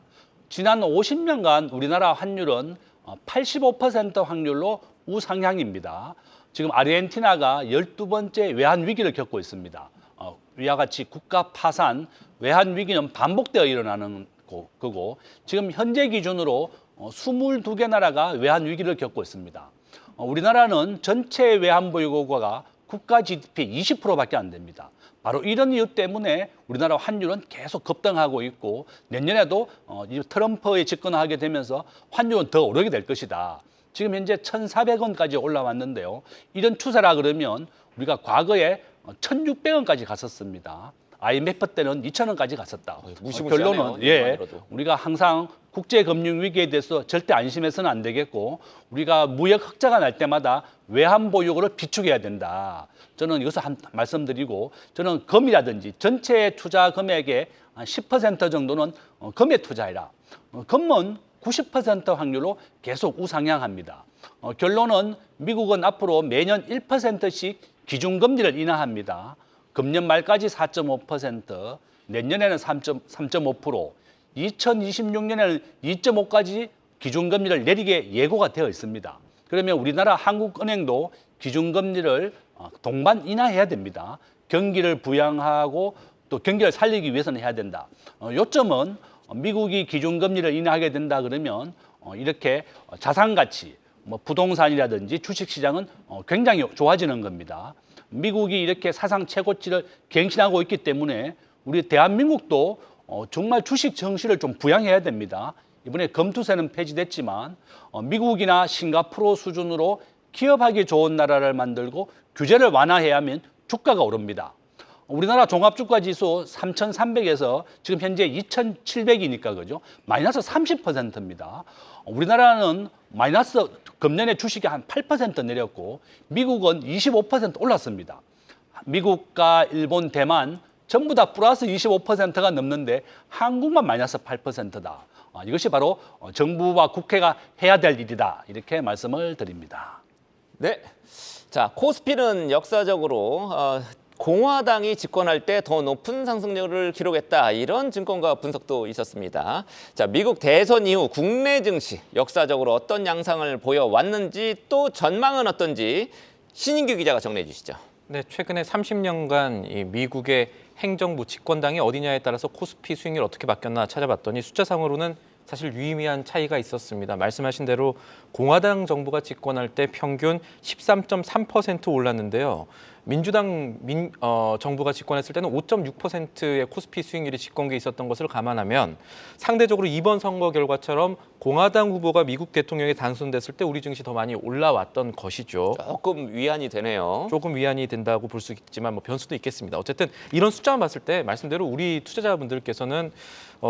지난 50년간 우리나라 환율은 85% 확률로 우상향입니다. 지금 아르헨티나가 12번째 외환위기를 겪고 있습니다. 위와 같이 국가 파산, 외환위기는 반복되어 일어나는 거고 지금 현재 기준으로 22개 나라가 외환위기를 겪고 있습니다. 우리나라는 전체 외환보유고가 국가 GDP 20%밖에 안 됩니다. 바로 이런 이유 때문에 우리나라 환율은 계속 급등하고 있고 내년에도 트럼프에 집권하게 되면서 환율은 더 오르게 될 것이다. 지금 현재 1,400원까지 올라왔는데요. 이런 추세라 그러면 우리가 과거에 1,600원까지 갔었습니다. IMF 때는 2,000원까지 갔었다. 결론은 우리가 항상 국제금융위기에 대해서 절대 안심해서는 안 되겠고 우리가 무역 흑자가 날 때마다 외환보유고를 비축해야 된다. 저는 이것을 말씀드리고 저는 금이라든지 전체 투자 금액의 한 10% 정도는 금에 투자해라. 금은 90% 확률로 계속 우상향합니다. 결론은 미국은 앞으로 매년 1%씩 기준금리를 인하합니다. 금년 말까지 4.5%, 내년에는 3.5%, 2026년에는 2.5까지 기준금리를 내리게 예고가 되어 있습니다. 그러면 우리나라 한국은행도 기준금리를 동반 인하해야 됩니다. 경기를 부양하고 또 경기를 살리기 위해서는 해야 된다. 요점은 미국이 기준금리를 인하하게 된다 그러면 이렇게 자산가치, 부동산이라든지 주식시장은 굉장히 좋아지는 겁니다. 미국이 이렇게 사상 최고치를 갱신하고 있기 때문에 우리 대한민국도 정말 주식 정시를 좀 부양해야 됩니다. 이번에 검투세는 폐지됐지만 미국이나 싱가포르 수준으로 기업하기 좋은 나라를 만들고 규제를 완화해야 하면 주가가 오릅니다. 우리나라 종합주가지수 3,300에서 지금 현재 2,700이니까 그죠? 마이너스 30%입니다. 우리나라는 마이너스 금년에 주식이 한 8% 내렸고 미국은 25% 올랐습니다. 미국과 일본, 대만 전부 다 플러스 25%가 넘는데 한국만 마이너스 8%다. 이것이 바로 정부와 국회가 해야 될 일이다. 이렇게 말씀을 드립니다. 네. 자, 코스피는 역사적으로 공화당이 집권할 때 더 높은 상승률을 기록했다. 이런 증권가 분석도 있었습니다. 자, 미국 대선 이후 국내 증시 역사적으로 어떤 양상을 보여왔는지 또 전망은 어떤지 신인규 기자가 정리해 주시죠. 네, 최근에 30년간 이 미국의 행정부 집권당이 어디냐에 따라서 코스피 수익률 어떻게 바뀌었나 찾아봤더니 숫자상으로는 사실 유의미한 차이가 있었습니다. 말씀하신 대로 공화당 정부가 집권할 때 평균 13.3% 올랐는데요. 민주당 정부가 집권했을 때는 5.6%의 코스피 수익률이 집권기에 있었던 것을 감안하면 상대적으로 이번 선거 결과처럼 공화당 후보가 미국 대통령에 당선됐을 때 우리 증시 더 많이 올라왔던 것이죠. 조금 위안이 되네요. 조금 위안이 된다고 볼 수 있지만 뭐 변수도 있겠습니다. 어쨌든 이런 숫자만 봤을 때 말씀대로 우리 투자자분들께서는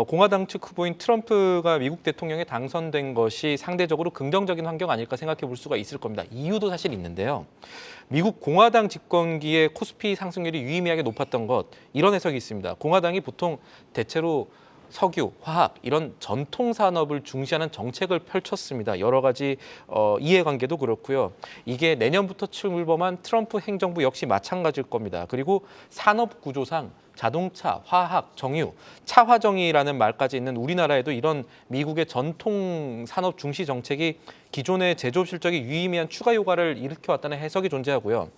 공화당 측 후보인 트럼프가 미국 대통령에 당선된 것이 상대적으로 긍정적인 환경 아닐까 생각해 볼 수가 있을 겁니다. 이유도 사실 있는데요. 미국 공화당 집권기에 코스피 상승률이 유의미하게 높았던 것, 이런 해석이 있습니다. 공화당이 보통 대체로 석유, 화학 이런 전통 산업을 중시하는 정책을 펼쳤습니다. 여러 가지 이해관계도 그렇고요. 이게 내년부터 출범한 트럼프 행정부 역시 마찬가지일 겁니다. 그리고 산업 구조상 자동차, 화학, 정유, 차화정이라는 말까지 있는 우리나라에도 이런 미국의 전통 산업 중시 정책이 기존의 제조업 실적에 유의미한 추가 효과를 일으켜왔다는 해석이 존재하고요.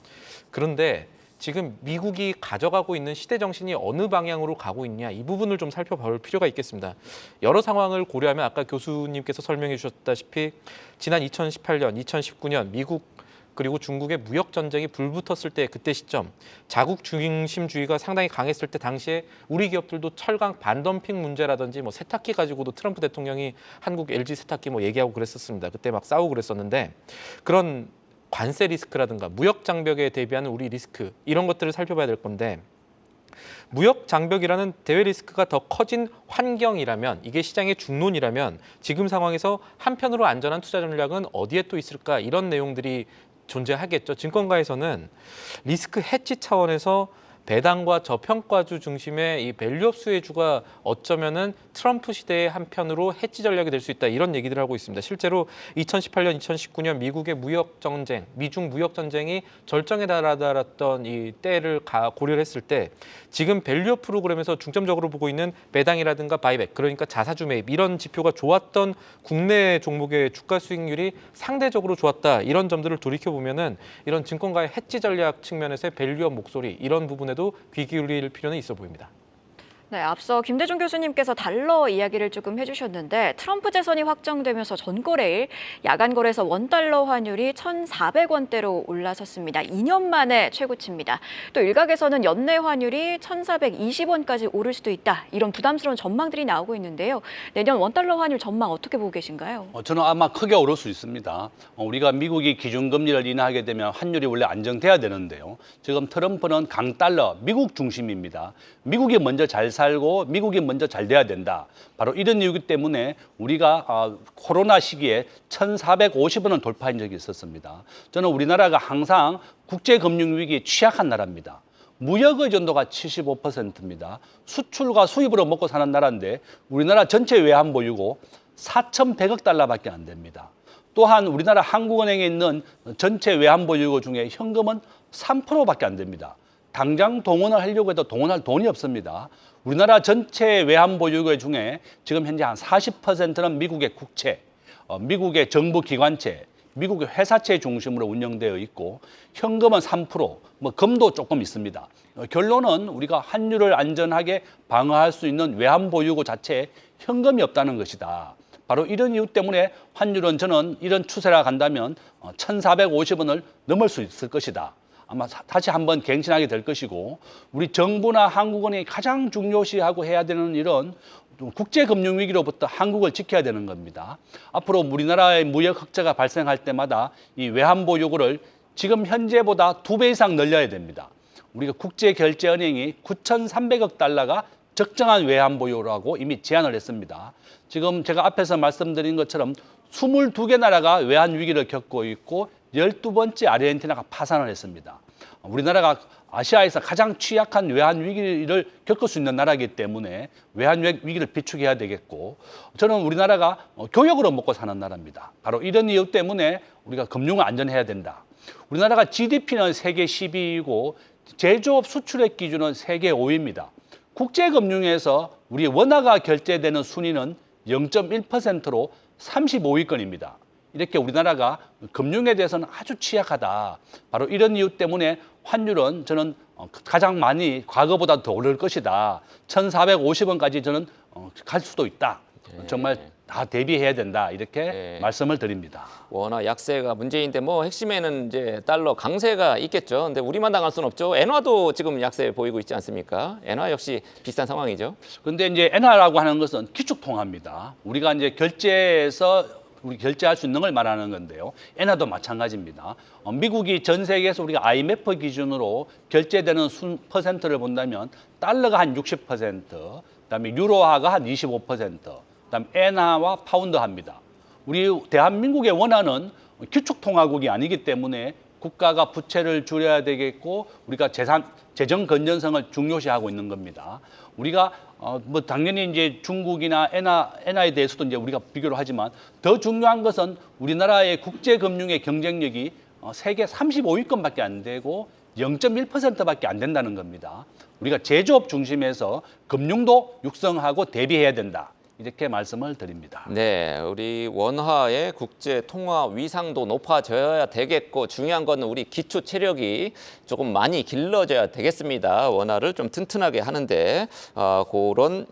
그런데 지금 미국이 가져가고 있는 시대 정신이 어느 방향으로 가고 있냐, 이 부분을 좀 살펴볼 필요가 있겠습니다. 여러 상황을 고려하면 아까 교수님께서 설명해 주셨다시피 지난 2018년, 2019년 미국 그리고 중국의 무역 전쟁이 불붙었을 때 그때 시점, 자국 중심주의가 상당히 강했을 때 당시에 우리 기업들도 철강 반덤핑 문제라든지 뭐 세탁기 가지고도 트럼프 대통령이 한국 LG 세탁기 뭐 얘기하고 그랬었습니다. 그때 막 싸우고 그랬었는데 그런 관세 리스크라든가 무역 장벽에 대비하는 우리 리스크 이런 것들을 살펴봐야 될 건데 무역 장벽이라는 대외 리스크가 더 커진 환경이라면 이게 시장의 중론이라면 지금 상황에서 한편으로 안전한 투자 전략은 어디에 또 있을까 이런 내용들이 존재하겠죠. 증권가에서는 리스크 해치 차원에서 배당과 저평가주 중심의 이 밸류업 수혜주가 어쩌면은 트럼프 시대의 한편으로 해치 전략이 될 수 있다 이런 얘기들을 하고 있습니다. 실제로 2018년, 2019년 미국의 무역 전쟁, 미중 무역 전쟁이 절정에 달았던 이 때를 고려를 했을 때 지금 밸류업 프로그램에서 중점적으로 보고 있는 배당이라든가 바이백, 그러니까 자사주 매입 이런 지표가 좋았던 국내 종목의 주가 수익률이 상대적으로 좋았다 이런 점들을 돌이켜 보면은 이런 증권가의 해치 전략 측면에서의 밸류업 목소리 이런 부분에도 귀 기울일 필요는 있어 보입니다. 네, 앞서 김대중 교수님께서 달러 이야기를 조금 해주셨는데 트럼프 재선이 확정되면서 전거래일 야간 거래에서 원달러 환율이 1,400원대로 올라섰습니다. 2년 만에 최고치입니다. 또 일각에서는 연내 환율이 1,420원까지 오를 수도 있다. 이런 부담스러운 전망들이 나오고 있는데요. 내년 원달러 환율 전망 어떻게 보고 계신가요? 저는 아마 크게 오를 수 있습니다. 우리가 미국이 기준금리를 인하하게 되면 환율이 원래 안정돼야 되는데요. 지금 트럼프는 강달러, 미국 중심입니다. 미국이 먼저 잘 살고 미국이 먼저 잘 돼야 된다. 바로 이런 이유기 때문에 우리가 코로나 시기에 1,450원을 돌파한 적이 있었습니다. 저는 우리나라가 항상 국제금융위기에 취약한 나라입니다. 무역 의존도가 75%입니다. 수출과 수입으로 먹고 사는 나라인데 우리나라 전체 외환 보유고 4,100억 달러밖에 안 됩니다. 또한 우리나라 한국은행에 있는 전체 외환 보유고 중에 현금은 3%밖에 안 됩니다. 당장 동원을 하려고 해도 동원할 돈이 없습니다. 우리나라 전체 외환 보유고 중에 지금 현재 한 40%는 미국의 국채, 미국의 정부 기관채, 미국의 회사채 중심으로 운영되어 있고 현금은 3%, 뭐 금도 조금 있습니다. 결론은 우리가 환율을 안전하게 방어할 수 있는 외환 보유고 자체에 현금이 없다는 것이다. 바로 이런 이유 때문에 환율은 저는 이런 추세라 간다면 1,450원을 넘을 수 있을 것이다. 아마 다시 한번 갱신하게 될 것이고 우리 정부나 한국은행이 가장 중요시하고 해야 되는 일은 국제금융위기로부터 한국을 지켜야 되는 겁니다. 앞으로 우리나라의 무역 흑자가 발생할 때마다 이 외환보유고를 지금 현재보다 2배 이상 늘려야 됩니다. 우리가 국제결제은행이 9,300억 달러가 적정한 외환보유라고 이미 제안을 했습니다. 지금 제가 앞에서 말씀드린 것처럼 22개 나라가 외환위기를 겪고 있고 12번째 아르헨티나가 파산을 했습니다. 우리나라가 아시아에서 가장 취약한 외환위기를 겪을 수 있는 나라이기 때문에 외환위기를 비축해야 되겠고 저는 우리나라가 교역으로 먹고 사는 나라입니다. 바로 이런 이유 때문에 우리가 금융을 안전해야 된다. 우리나라가 GDP는 세계 10위이고 제조업 수출액 기준은 세계 5위입니다. 국제금융에서 우리 원화가 결제되는 순위는 0.1%로 35위권입니다. 이렇게 우리나라가 금융에 대해서는 아주 취약하다. 바로 이런 이유 때문에 환율은 저는 가장 많이 과거보다 더 오를 것이다. 1,450원까지 저는 갈 수도 있다. 정말 다 대비해야 된다. 이렇게 말씀을 드립니다. 원화 약세가 문제인데 뭐 핵심에는 이제 달러 강세가 있겠죠. 근데 우리만 당할 수는 없죠. 엔화도 지금 약세 보이고 있지 않습니까? 엔화 역시 비슷한 상황이죠. 그런데 이제 엔화라고 하는 것은 기축통화입니다. 우리가 이제 결제해서 우리 결제할 수 있는 걸 말하는 건데요. 엔화도 마찬가지입니다. 미국이 전 세계에서 우리가 IMF 기준으로 결제되는 퍼센트를 본다면 달러가 한 60%, 그다음에 유로화가 한 25%, 그다음 엔화와 파운드화입니다. 우리 대한민국의 원화는 기축통화국이 아니기 때문에 국가가 부채를 줄여야 되겠고 우리가 재정 건전성을 중요시하고 있는 겁니다. 우리가 뭐 당연히 이제 중국이나 엔화에 대해서도 이제 우리가 비교를 하지만 더 중요한 것은 우리나라의 국제금융의 경쟁력이 세계 35위권밖에 안 되고 0.1%밖에 안 된다는 겁니다. 우리가 제조업 중심에서 금융도 육성하고 대비해야 된다. 이렇게 말씀을 드립니다. 네, 우리 원화의 국제 통화 위상도 높아져야 되겠고 중요한 건 우리 기초 체력이 조금 많이 길러져야 되겠습니다. 원화를 좀 튼튼하게 하는데 그런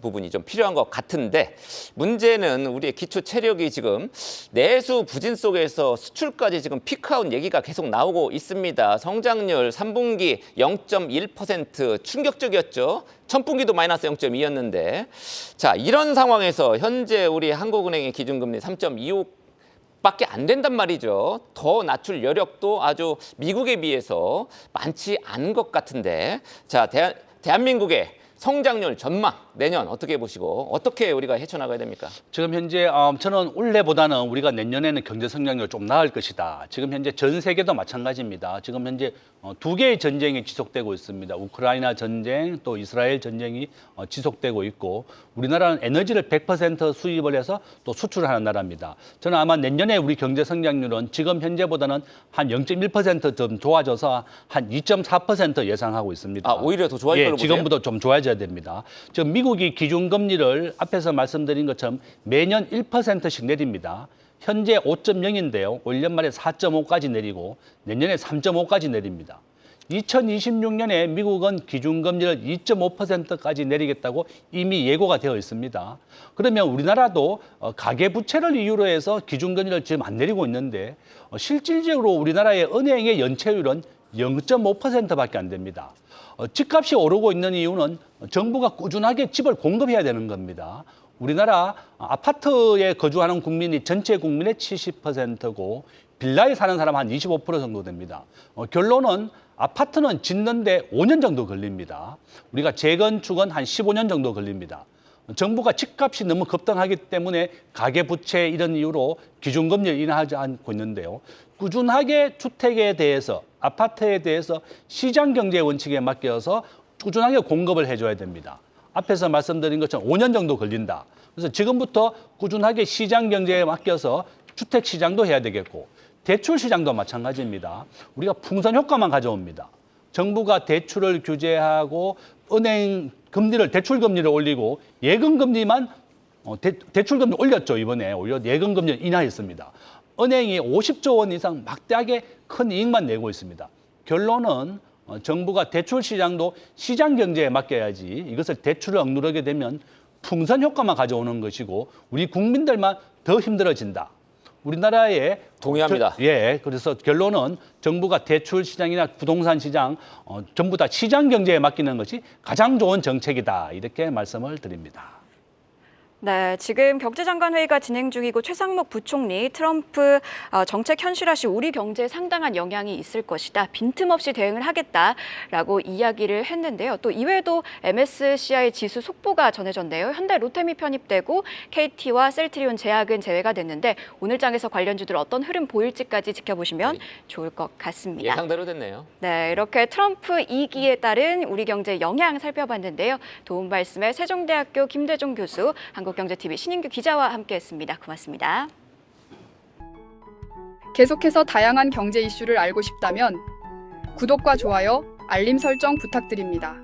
부분이 좀 필요한 것 같은데 문제는 우리의 기초 체력이 지금 내수 부진 속에서 수출까지 지금 피크아웃 얘기가 계속 나오고 있습니다. 성장률 3분기 0.1% 충격적이었죠. 첫 분기도 마이너스 0.2였는데 자 이런 상황에서 현재 우리 한국은행의 기준금리 3.25밖에 안 된단 말이죠. 더 낮출 여력도 아주 미국에 비해서 많지 않은 것 같은데 자 대한민국의 성장률 전망 내년 어떻게 보시고 어떻게 우리가 헤쳐나가야 됩니까? 지금 현재 저는 올해보다는 우리가 내년에는 경제 성장률 좀 나을 것이다. 지금 현재 전 세계도 마찬가지입니다. 지금 현재 두 개의 전쟁이 지속되고 있습니다. 우크라이나 전쟁 또 이스라엘 전쟁이 지속되고 있고 우리나라는 에너지를 100% 수입을 해서 또 수출을 하는 나라입니다. 저는 아마 내년에 우리 경제 성장률은 지금 현재보다는 한 0.1% 좀 좋아져서 한 2.4% 예상하고 있습니다. 아 오히려 더 좋아질 걸로 보세요? 지금보다 좀 좋아져야 됩니다. 지금 미국이 기준금리를 앞에서 말씀드린 것처럼 매년 1%씩 내립니다. 현재 5.0인데요. 올 연말에 4.5까지 내리고 내년에 3.5까지 내립니다. 2026년에 미국은 기준금리를 2.5%까지 내리겠다고 이미 예고가 되어 있습니다. 그러면 우리나라도 가계부채를 이유로 해서 기준금리를 지금 안 내리고 있는데 실질적으로 우리나라의 은행의 연체율은 0.5%밖에 안 됩니다. 집값이 오르고 있는 이유는 정부가 꾸준하게 집을 공급해야 되는 겁니다. 우리나라 아파트에 거주하는 국민이 전체 국민의 70%고 빌라에 사는 사람 한 25% 정도 됩니다. 결론은 아파트는 짓는데 5년 정도 걸립니다. 우리가 재건축은 한 15년 정도 걸립니다. 정부가 집값이 너무 급등하기 때문에 가계부채 이런 이유로 기준금리를 인하하지 않고 있는데요. 꾸준하게 주택에 대해서 아파트에 대해서 시장경제 원칙에 맡겨서 꾸준하게 공급을 해줘야 됩니다. 앞에서 말씀드린 것처럼 5년 정도 걸린다. 그래서 지금부터 꾸준하게 시장경제에 맡겨서 주택시장도 해야 되겠고 대출시장도 마찬가지입니다. 우리가 풍선 효과만 가져옵니다. 정부가 대출을 규제하고 은행 금리를 대출금리를 올리고 예금금리만 대출금리 올렸죠. 이번에 오히려 예금금리를 인하했습니다. 은행이 50조 원 이상 막대하게 큰 이익만 내고 있습니다. 결론은 정부가 대출 시장도 시장 경제에 맡겨야지 이것을 대출을 억누르게 되면 풍선 효과만 가져오는 것이고 우리 국민들만 더 힘들어진다. 우리나라의 동의합니다. 그래서 결론은 정부가 대출 시장이나 부동산 시장 전부 다 시장 경제에 맡기는 것이 가장 좋은 정책이다. 이렇게 말씀을 드립니다. 네, 지금 경제장관 회의가 진행 중이고 최상목 부총리 트럼프 정책 현실화 시 우리 경제에 상당한 영향이 있을 것이다. 빈틈없이 대응을 하겠다라고 이야기를 했는데요. 또 이외에도 MSCI 지수 속보가 전해졌네요. 현대 로템이 편입되고 KT와 셀트리온 제약은 제외가 됐는데 오늘 장에서 관련주들 어떤 흐름 보일지까지 지켜보시면 좋을 것 같습니다. 예상대로 됐네요. 네, 이렇게 트럼프 2기에 따른 우리 경제 영향 살펴봤는데요. 도움 말씀에 세종대학교 김대중 교수, 한국경제TV 신인규 기자와 함께했습니다. 고맙습니다. 계속해서 다양한 경제 이슈를 알고 싶다면 구독과 좋아요, 알림 설정 부탁드립니다.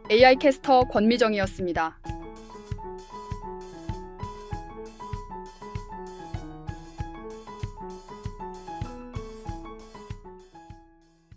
AI 캐스터 권미정이었습니다.